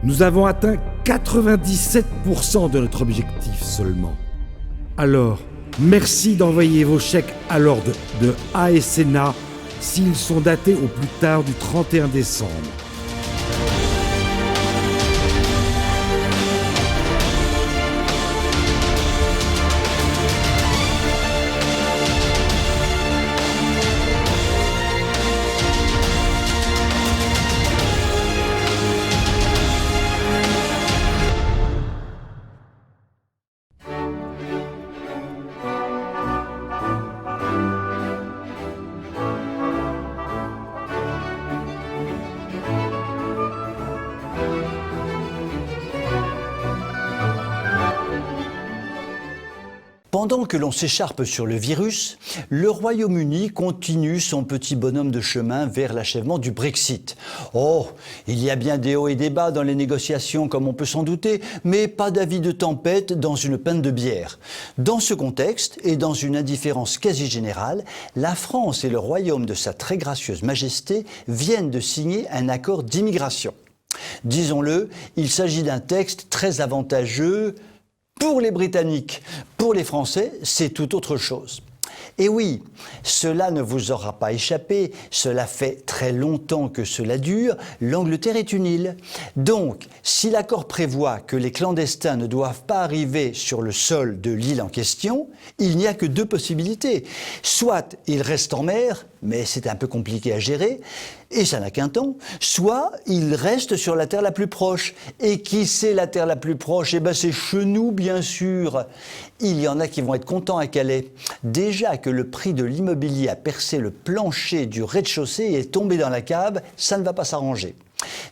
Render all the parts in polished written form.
Nous avons atteint 97% de notre objectif seulement. Alors, merci d'envoyer vos chèques à l'ordre de ASNA s'ils sont datés au plus tard du 31 décembre. Pendant que l'on s'écharpe sur le virus, le Royaume-Uni continue son petit bonhomme de chemin vers l'achèvement du Brexit. Oh, il y a bien des hauts et des bas dans les négociations, comme on peut s'en douter, mais pas d'avis de tempête dans une pinte de bière. Dans ce contexte, et dans une indifférence quasi générale, la France et le Royaume de sa très gracieuse Majesté viennent de signer un accord d'immigration. Disons-le, il s'agit d'un texte très avantageux pour les Britanniques. Pour les Français, c'est tout autre chose. Et oui, cela ne vous aura pas échappé, cela fait très longtemps que cela dure, l'Angleterre est une île. Donc, si l'accord prévoit que les clandestins ne doivent pas arriver sur le sol de l'île en question, il n'y a que deux possibilités. Soit ils restent en mer, mais c'est un peu compliqué à gérer, et ça n'a qu'un temps. Soit ils restent sur la terre la plus proche. Et qui c'est la terre la plus proche? Eh bien c'est chez nous, bien sûr. Il y en a qui vont être contents à Calais. Déjà que le prix de l'immobilier a percé le plancher du rez-de-chaussée et est tombé dans la cave, ça ne va pas s'arranger.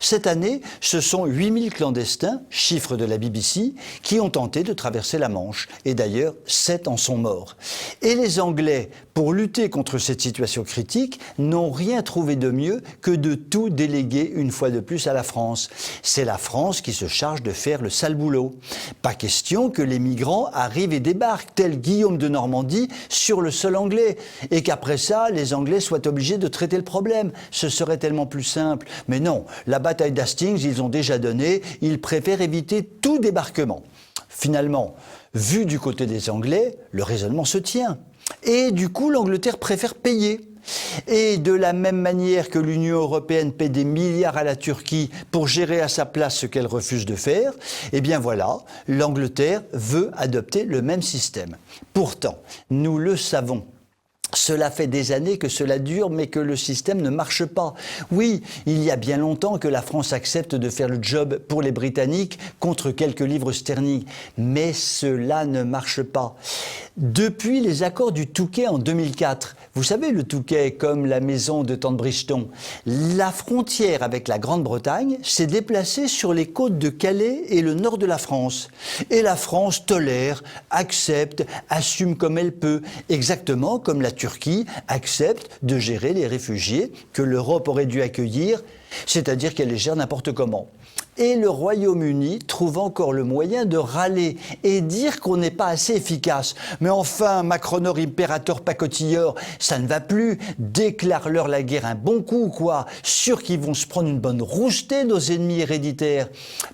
Cette année, ce sont 8000 clandestins, chiffre de la BBC, qui ont tenté de traverser la Manche. Et d'ailleurs, 7 en sont morts. Et les Anglais, pour lutter contre cette situation critique, n'ont rien trouvé de mieux que de tout déléguer une fois de plus à la France. C'est la France qui se charge de faire le sale boulot. Pas question que les migrants arrivent et débarquent, tel Guillaume de Normandie, sur le sol anglais. Et qu'après ça, les Anglais soient obligés de traiter le problème. Ce serait tellement plus simple. Mais non. La bataille d'Hastings, ils ont déjà donné, ils préfèrent éviter tout débarquement. Finalement, vu du côté des Anglais, le raisonnement se tient. Et du coup, l'Angleterre préfère payer. Et de la même manière que l'Union européenne paie des milliards à la Turquie pour gérer à sa place ce qu'elle refuse de faire, eh bien voilà, l'Angleterre veut adopter le même système. Pourtant, nous le savons. Cela fait des années que cela dure, mais que le système ne marche pas. Oui, il y a bien longtemps que la France accepte de faire le job pour les Britanniques contre quelques livres sterling. Mais cela ne marche pas. Depuis les accords du Touquet en 2004, vous savez, le Touquet, comme la maison de Tante Bridgeton, la frontière avec la Grande-Bretagne s'est déplacée sur les côtes de Calais et le nord de la France. Et la France tolère, accepte, assume comme elle peut, exactement comme la Turquie accepte de gérer les réfugiés que l'Europe aurait dû accueillir, c'est-à-dire qu'elle les gère n'importe comment. Et le Royaume-Uni trouve encore le moyen de râler et dire qu'on n'est pas assez efficace. Mais enfin, Macronor imperator pacotilleur, ça ne va plus. Déclare-leur la guerre un bon coup, quoi. Sûr qu'ils vont se prendre une bonne roustée, nos ennemis héréditaires.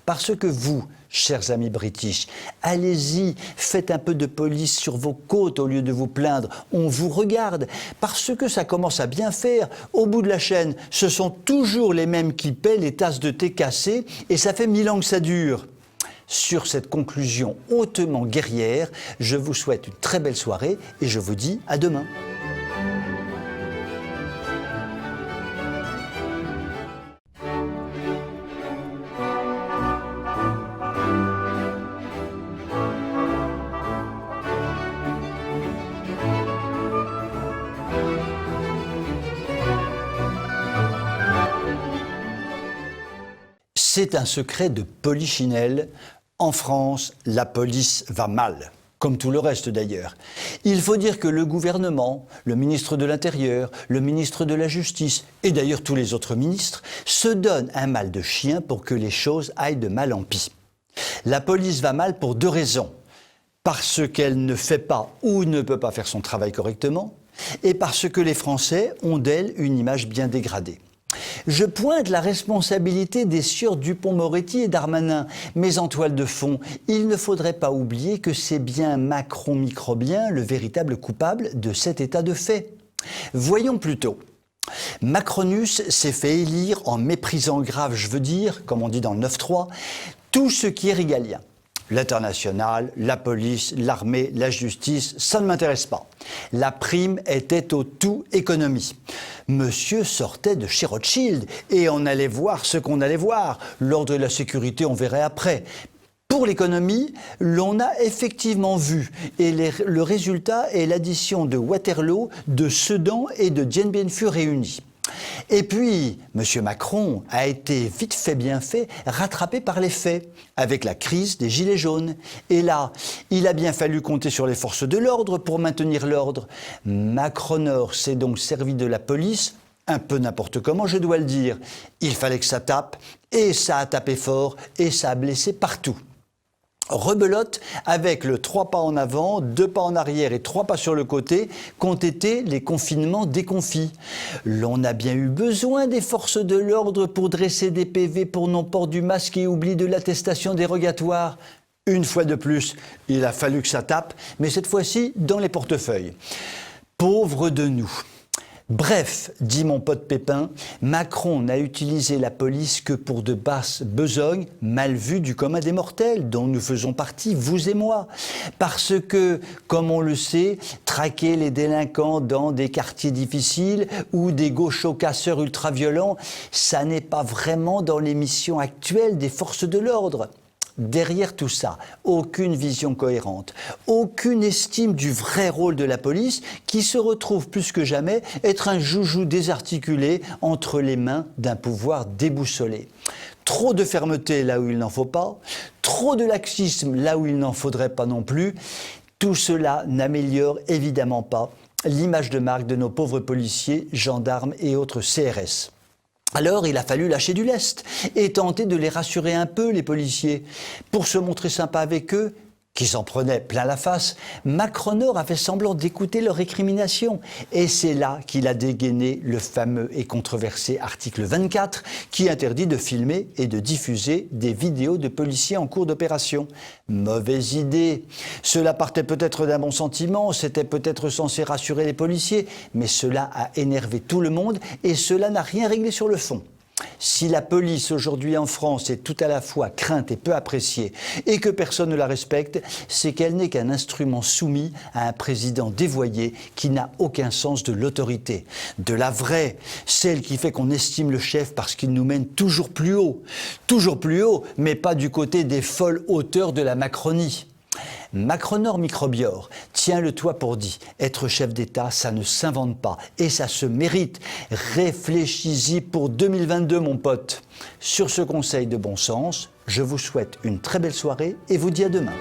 Parce que vous, chers amis british, allez-y, faites un peu de police sur vos côtes au lieu de vous plaindre. On vous regarde, parce que ça commence à bien faire. Au bout de la chaîne, ce sont toujours les mêmes qui paient les tasses de thé cassées, et ça fait 1000 ans que ça dure. Sur cette conclusion hautement guerrière, je vous souhaite une très belle soirée, et je vous dis à demain. C'est un secret de polichinelle. En France, la police va mal, comme tout le reste d'ailleurs. Il faut dire que le gouvernement, le ministre de l'Intérieur, le ministre de la Justice et d'ailleurs tous les autres ministres se donnent un mal de chien pour que les choses aillent de mal en pis. La police va mal pour deux raisons. Parce qu'elle ne fait pas ou ne peut pas faire son travail correctement et parce que les Français ont d'elle une image bien dégradée. Je pointe la responsabilité des sieurs Dupond-Moretti et Darmanin, mais en toile de fond, il ne faudrait pas oublier que c'est bien Macron microbien le véritable coupable de cet état de fait. Voyons plutôt. Macronus s'est fait élire en méprisant grave, je veux dire, comme on dit dans le 9-3, tout ce qui est régalien. L'international, la police, l'armée, la justice, ça ne m'intéresse pas. La prime était au tout économie. Monsieur sortait de chez Rothschild et on allait voir ce qu'on allait voir. L'ordre et la sécurité, on verrait après. Pour l'économie, l'on a effectivement vu, et le résultat est l'addition de Waterloo, de Sedan et de Dien Bien Phu réunis. Et puis, M. Macron a été vite fait, bien fait, rattrapé par les faits, avec la crise des Gilets jaunes. Et là, il a bien fallu compter sur les forces de l'ordre pour maintenir l'ordre. Macronor s'est donc servi de la police, un peu n'importe comment, je dois le dire. Il fallait que ça tape, et ça a tapé fort, et ça a blessé partout. Rebelote avec le 3 pas en avant, 2 pas en arrière et 3 pas sur le côté qu'ont été les confinements déconfits. L'on a bien eu besoin des forces de l'ordre pour dresser des PV pour non-port du masque et oubli de l'attestation dérogatoire. Une fois de plus, il a fallu que ça tape, mais cette fois-ci dans les portefeuilles. Pauvres de nous. Bref, dit mon pote Pépin, Macron n'a utilisé la police que pour de basses besognes mal vues du commun des mortels, dont nous faisons partie, vous et moi. Parce que, comme on le sait, traquer les délinquants dans des quartiers difficiles ou des gauchos casseurs ultra-violents, ça n'est pas vraiment dans les missions actuelles des forces de l'ordre. Derrière tout ça, aucune vision cohérente, aucune estime du vrai rôle de la police qui se retrouve plus que jamais être un joujou désarticulé entre les mains d'un pouvoir déboussolé. Trop de fermeté là où il n'en faut pas, trop de laxisme là où il n'en faudrait pas non plus. Tout cela n'améliore évidemment pas l'image de marque de nos pauvres policiers, gendarmes et autres CRS. Alors, il a fallu lâcher du lest et tenter de les rassurer un peu, les policiers. Pour se montrer sympa avec eux, qui s'en prenaient plein la face, Macronor a fait semblant d'écouter leurs récriminations. Et c'est là qu'il a dégainé le fameux et controversé article 24 qui interdit de filmer et de diffuser des vidéos de policiers en cours d'opération. Mauvaise idée. Cela partait peut-être d'un bon sentiment, c'était peut-être censé rassurer les policiers, mais cela a énervé tout le monde et cela n'a rien réglé sur le fond. Si la police aujourd'hui en France est tout à la fois crainte et peu appréciée et que personne ne la respecte, c'est qu'elle n'est qu'un instrument soumis à un président dévoyé qui n'a aucun sens de l'autorité. De la vraie, celle qui fait qu'on estime le chef parce qu'il nous mène toujours plus haut, mais pas du côté des folles hauteurs de la Macronie. Macronor microbiore tient le toit pour dit. Être chef d'État, ça ne s'invente pas et ça se mérite. Réfléchis-y pour 2022, mon pote. Sur ce conseil de bon sens, je vous souhaite une très belle soirée et vous dis à demain.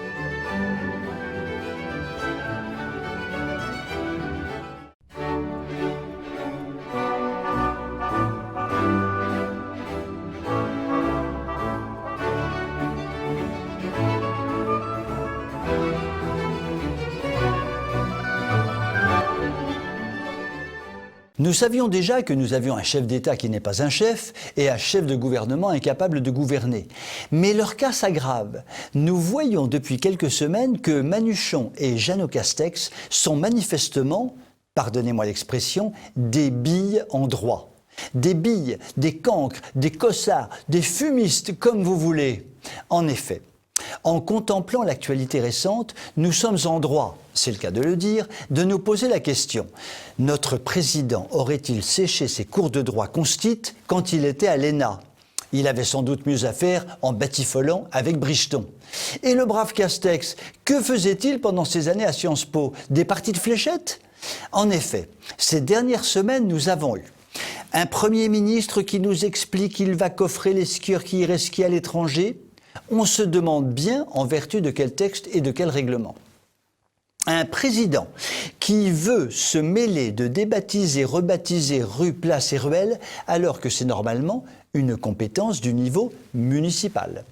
Nous savions déjà que nous avions un chef d'État qui n'est pas un chef et un chef de gouvernement incapable de gouverner. Mais leur cas s'aggrave. Nous voyons depuis quelques semaines que Manuchon et Jeannot Castex sont manifestement, pardonnez-moi l'expression, des billes en droit. Des billes, des cancres, des cossards, des fumistes, comme vous voulez. En effet, en contemplant l'actualité récente, nous sommes en droit, c'est le cas de le dire, de nous poser la question. Notre président aurait-il séché ses cours de droit constit quand il était à l'ENA ? Il avait sans doute mieux à faire en batifolant avec Bricheton. Et le brave Castex, que faisait-il pendant ces années à Sciences Po ? Des parties de fléchettes ? En effet, ces dernières semaines, nous avons eu un Premier ministre qui nous explique qu'il va coffrer les skieurs qui iraient skier à l'étranger. On se demande bien en vertu de quel texte et de quel règlement. Un président qui veut se mêler de débaptiser, rebaptiser rues, places et ruelles, alors que c'est normalement une compétence du niveau municipal.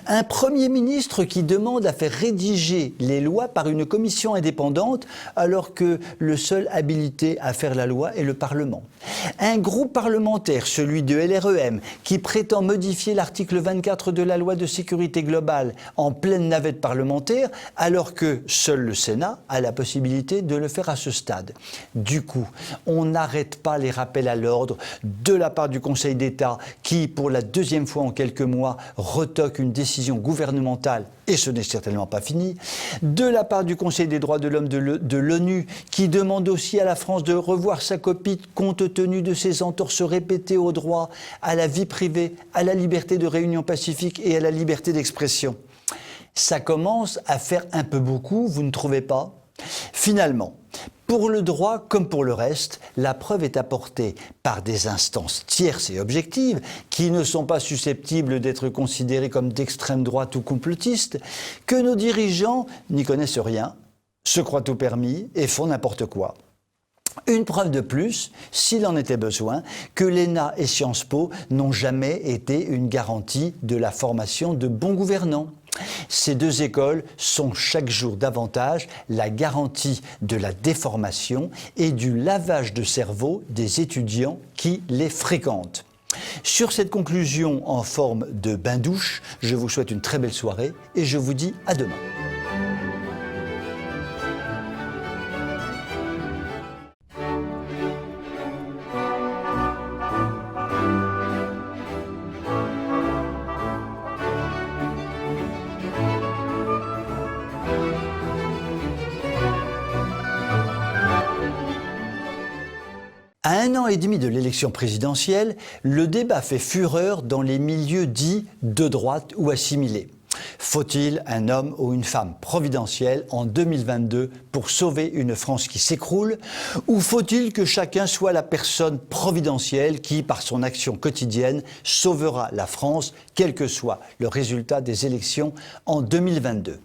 Un Premier ministre qui demande à faire rédiger les lois par une commission indépendante alors que le seul habilité à faire la loi est le Parlement. Un groupe parlementaire, celui de LREM, qui prétend modifier l'article 24 de la loi de sécurité globale en pleine navette parlementaire alors que seul le Sénat a la possibilité de le faire à ce stade. Du coup, on n'arrête pas les rappels à l'ordre de la part du Conseil d'État qui, pour la deuxième fois en quelques mois, retoque une décision gouvernementale, et ce n'est certainement pas fini, de la part du Conseil des droits de l'homme de l'ONU, qui demande aussi à la France de revoir sa copie compte tenu de ses entorses répétées au droit, à la vie privée, à la liberté de réunion pacifique et à la liberté d'expression. Ça commence à faire un peu beaucoup, vous ne trouvez pas ? Finalement, pour le droit comme pour le reste, la preuve est apportée par des instances tierces et objectives qui ne sont pas susceptibles d'être considérées comme d'extrême droite ou complotistes, que nos dirigeants n'y connaissent rien, se croient tout permis et font n'importe quoi. Une preuve de plus, s'il en était besoin, que l'ENA et Sciences Po n'ont jamais été une garantie de la formation de bons gouvernants. Ces deux écoles sont chaque jour davantage la garantie de la déformation et du lavage de cerveau des étudiants qui les fréquentent. Sur cette conclusion en forme de bain-douche, je vous souhaite une très belle soirée et je vous dis à demain. À 1 an et demi de l'élection présidentielle, le débat fait fureur dans les milieux dits de droite ou assimilés. Faut-il un homme ou une femme providentielle en 2022 pour sauver une France qui s'écroule? Ou faut-il que chacun soit la personne providentielle qui, par son action quotidienne, sauvera la France, quel que soit le résultat des élections en 2022?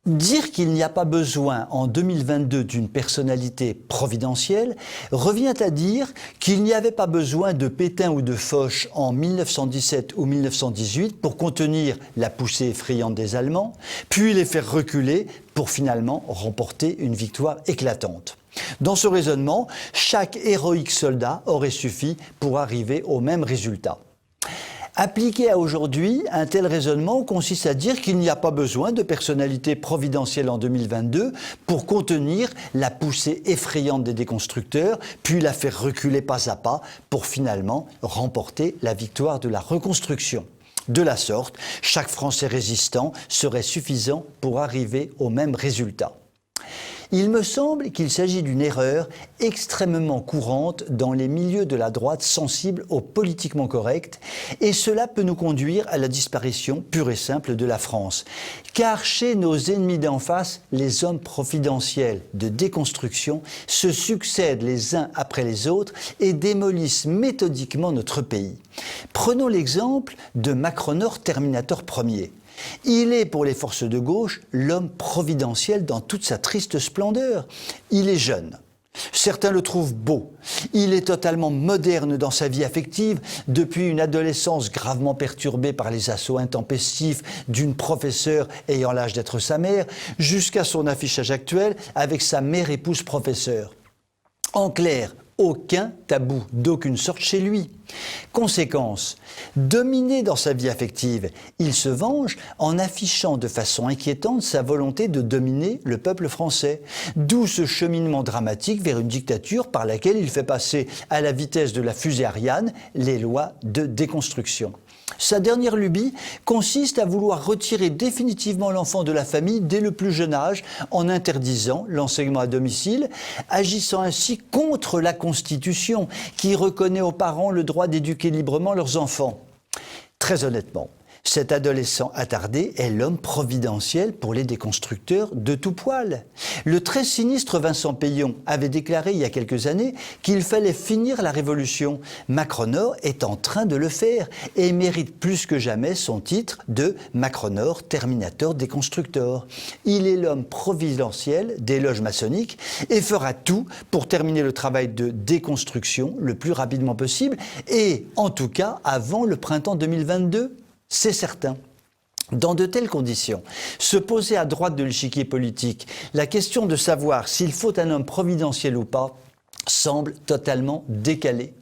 Dire qu'il n'y a pas besoin en 2022 d'une personnalité providentielle revient à dire qu'il n'y avait pas besoin de Pétain ou de Foch en 1917 ou 1918 pour contenir la poussée effrayante des Allemands, puis les faire reculer pour finalement remporter une victoire éclatante. Dans ce raisonnement, chaque héroïque soldat aurait suffi pour arriver au même résultat. Appliqué à aujourd'hui, un tel raisonnement consiste à dire qu'il n'y a pas besoin de personnalité providentielle en 2022 pour contenir la poussée effrayante des déconstructeurs, puis la faire reculer pas à pas pour finalement remporter la victoire de la reconstruction. De la sorte, chaque Français résistant serait suffisant pour arriver au même résultat. Il me semble qu'il s'agit d'une erreur extrêmement courante dans les milieux de la droite sensibles au politiquement correct, et cela peut nous conduire à la disparition pure et simple de la France. Car chez nos ennemis d'en face, les hommes providentiels de déconstruction se succèdent les uns après les autres et démolissent méthodiquement notre pays. Prenons l'exemple de Macronor Terminator Ier. Il est, pour les forces de gauche, l'homme providentiel dans toute sa triste splendeur. Il est jeune. Certains le trouvent beau. Il est totalement moderne dans sa vie affective, depuis une adolescence gravement perturbée par les assauts intempestifs d'une professeure ayant l'âge d'être sa mère, jusqu'à son affichage actuel avec sa mère épouse professeure. En clair, aucun tabou d'aucune sorte chez lui. Conséquence, dominé dans sa vie affective, il se venge en affichant de façon inquiétante sa volonté de dominer le peuple français. D'où ce cheminement dramatique vers une dictature par laquelle il fait passer à la vitesse de la fusée Ariane les lois de déconstruction. Sa dernière lubie consiste à vouloir retirer définitivement l'enfant de la famille dès le plus jeune âge en interdisant l'enseignement à domicile, agissant ainsi contre la Constitution qui reconnaît aux parents le droit d'éduquer librement leurs enfants. Très honnêtement, Cet adolescent attardé est l'homme providentiel pour les déconstructeurs de tout poil. Le très sinistre Vincent Peillon avait déclaré il y a quelques années qu'il fallait finir la révolution. Macronor est en train de le faire et mérite plus que jamais son titre de Macronor Terminator Déconstructeur. Il est l'homme providentiel des loges maçonniques et fera tout pour terminer le travail de déconstruction le plus rapidement possible et en tout cas avant le printemps 2022. C'est certain. Dans de telles conditions, se poser à droite de l'échiquier politique la question de savoir s'il faut un homme providentiel ou pas semble totalement décalée.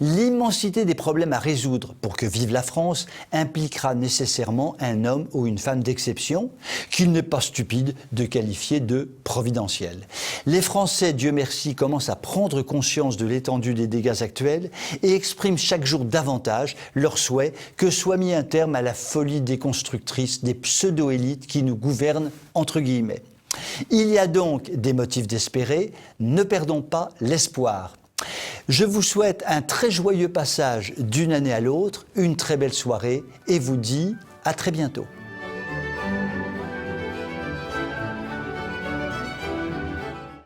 L'immensité des problèmes à résoudre pour que vive la France impliquera nécessairement un homme ou une femme d'exception qu'il n'est pas stupide de qualifier de providentiel. Les Français, Dieu merci, commencent à prendre conscience de l'étendue des dégâts actuels et expriment chaque jour davantage leur souhait que soit mis un terme à la folie déconstructrice des pseudo-élites qui nous gouvernent entre guillemets. Il y a donc des motifs d'espérer, ne perdons pas l'espoir. Je vous souhaite un très joyeux passage d'une année à l'autre, une très belle soirée et vous dis à très bientôt.